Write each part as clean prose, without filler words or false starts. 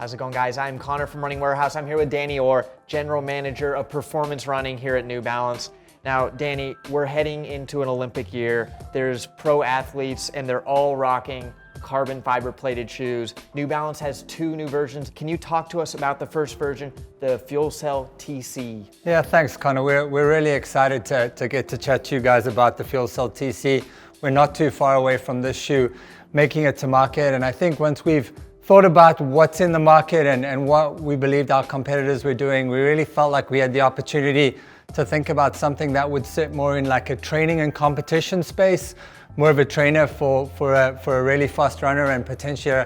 How's it going, guys? I'm Connor from Running Warehouse. I'm here with Danny Orr, General Manager of Performance Running here at New Balance. Now, Danny, we're heading into an Olympic year. There's pro athletes and they're all rocking carbon fiber plated shoes. New Balance has two new versions. Can you talk to us about the first version, the FuelCell TC? Yeah, thanks, Connor. We're really excited to get to chat to you guys about the FuelCell TC. We're not too far away from this shoe making it to market, and I think once we've thought about what's in the market and what we believed our competitors were doing, we really felt like we had the opportunity to think about something that would sit more in like a training and competition space, more of a trainer for a really fast runner, and potentially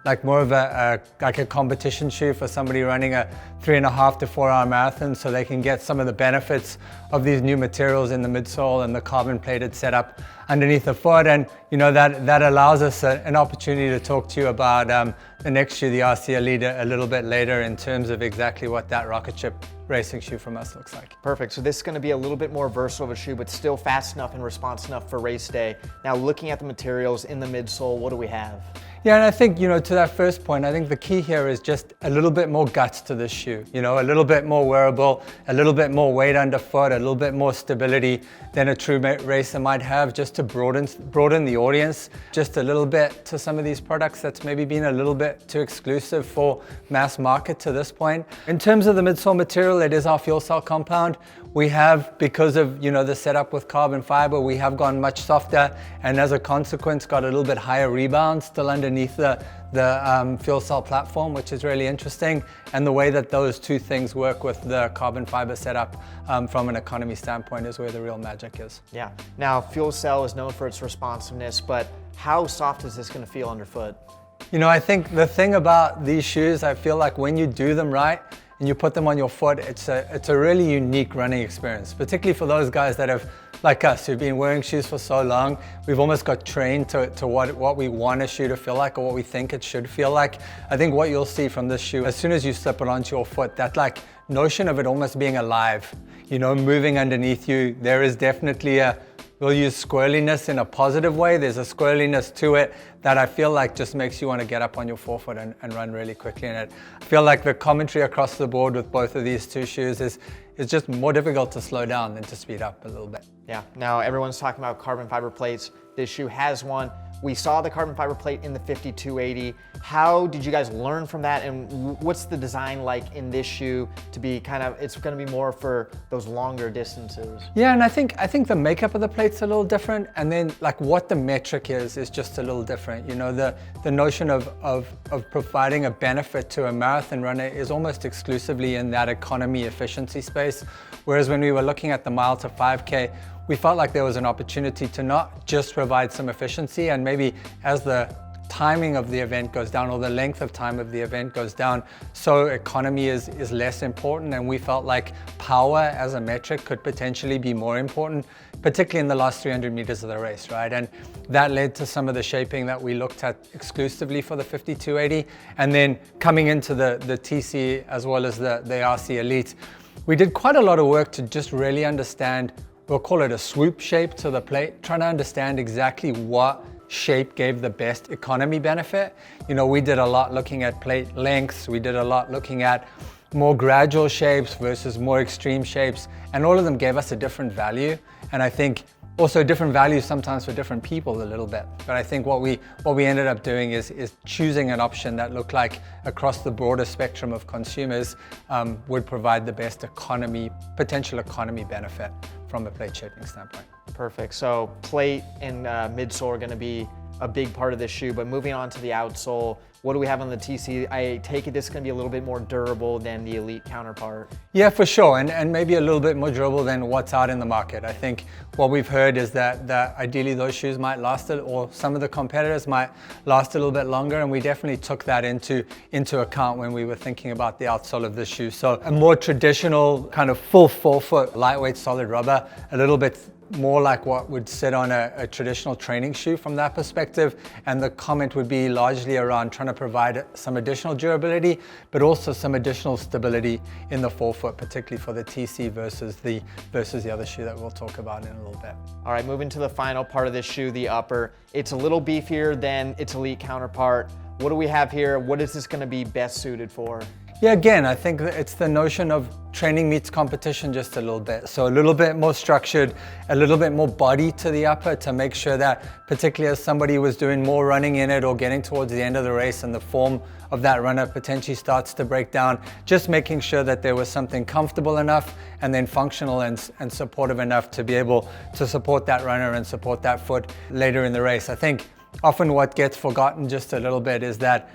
like more of a competition shoe for somebody running a 3.5 to 4 hour marathon, so they can get some of the benefits of these new materials in the midsole and the carbon plated setup underneath the foot. And you know, that allows us an opportunity to talk to you about the next shoe, the RC Elite, a little bit later in terms of exactly what that rocket ship racing shoe from us looks like. Perfect. So this is going to be a little bit more versatile of a shoe, but still fast enough and response enough for race day. Now, looking at the materials in the midsole, what do we have? Yeah, and I think, you know, to that first point, I think the key here is just a little bit more guts to this shoe. You know, a little bit more wearable, a little bit more weight underfoot, a little bit more stability than a true racer might have, just to broaden the audience just a little bit to some of these products that's maybe been a little bit too exclusive for mass market to this point. In terms of the midsole material, it is our fuel cell compound. We have, because of, you know, the setup with carbon fiber, we have gone much softer, and as a consequence got a little bit higher rebound still underneath the fuel cell platform, which is really interesting. And the way that those two things work with the carbon fiber setup from an economy standpoint is where the real magic is. Yeah. Now, fuel cell is known for its responsiveness, but how soft is this going to feel underfoot? You know, I think the thing about these shoes, I feel like when you do them right and you put them on your foot, it's a really unique running experience, particularly for those guys that have, like us, who've been wearing shoes for so long. We've almost got trained to what we want a shoe to feel like, or what we think it should feel like. I think what you'll see from this shoe, as soon as you slip it onto your foot, that like notion of it almost being alive, you know, moving underneath you, there is definitely we'll use squirreliness in a positive way. There's a squirreliness to it that I feel like just makes you want to get up on your forefoot and run really quickly in it. I feel like the commentary across the board with both of these two shoes is just more difficult to slow down than to speed up a little bit. Yeah, now everyone's talking about carbon fiber plates. This shoe has one. We saw the carbon fiber plate in the 5280. How did you guys learn from that, and what's the design like in this shoe to be kind of, it's going to be more for those longer distances? Yeah, and I think the makeup of the plate's a little different, and then like what the metric is just a little different. You know, the notion of providing a benefit to a marathon runner is almost exclusively in that economy efficiency space, whereas when we were looking at the mile to 5K, we felt like there was an opportunity to not just provide some efficiency, and maybe as the timing of the event goes down, or the length of time of the event goes down, so economy is less important, and we felt like power as a metric could potentially be more important, particularly in the last 300 meters of the race, right? And that led to some of the shaping that we looked at exclusively for the 5280, and then coming into the TC as well as the RC Elite, we did quite a lot of work to just really understand, we'll call it a swoop shape to the plate, trying to understand exactly what shape gave the best economy benefit. You know, we did a lot looking at plate lengths, we did a lot looking at more gradual shapes versus more extreme shapes, and all of them gave us a different value. And I think also different values sometimes for different people a little bit. But I think what we ended up doing is choosing an option that looked like across the broader spectrum of consumers would provide the best potential economy benefit from a plate shaping standpoint. Perfect. So plate and midsole are going to be a big part of this shoe, but moving on to the outsole, what do we have on the TC? I take it this is going to be a little bit more durable than the Elite counterpart. Yeah, for sure, and maybe a little bit more durable than what's out in the market. I think what we've heard is that ideally those shoes might last, or some of the competitors might last a little bit longer, and we definitely took that into account when we were thinking about the outsole of this shoe. So a more traditional kind of full forefoot lightweight solid rubber, a little bit more like what would sit on a traditional training shoe from that perspective, and the comment would be largely around trying to provide some additional durability, but also some additional stability in the forefoot, particularly for the TC versus the other shoe that we'll talk about in a little bit. All right, moving to the final part of this shoe, the upper. It's a little beefier than its Elite counterpart, What do we have here? What is this going to be best suited for? Yeah, again, I think that it's the notion of training meets competition just a little bit. So a little bit more structured, a little bit more body to the upper to make sure that, particularly as somebody was doing more running in it or getting towards the end of the race and the form of that runner potentially starts to break down, just making sure that there was something comfortable enough and then functional and supportive enough to be able to support that runner and support that foot later in the race. I think often what gets forgotten just a little bit is that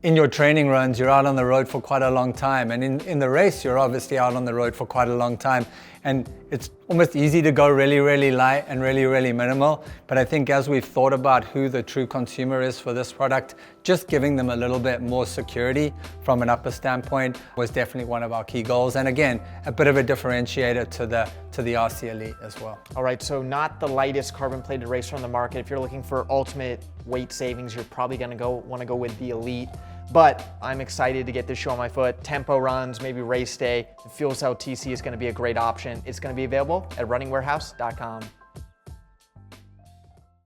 in your training runs, you're out on the road for quite a long time. And in the race, you're obviously out on the road for quite a long time. And it's almost easy to go really, really light and really, really minimal. But I think as we've thought about who the true consumer is for this product, just giving them a little bit more security from an upper standpoint was definitely one of our key goals. And again, a bit of a differentiator to the RC Elite as well. All right, so not the lightest carbon-plated racer on the market. If you're looking for ultimate weight savings, you're probably gonna want to go with the Elite. But I'm excited to get this shoe on my foot. Tempo runs, maybe race day. The FuelCell TC is going to be a great option. It's going to be available at runningwarehouse.com.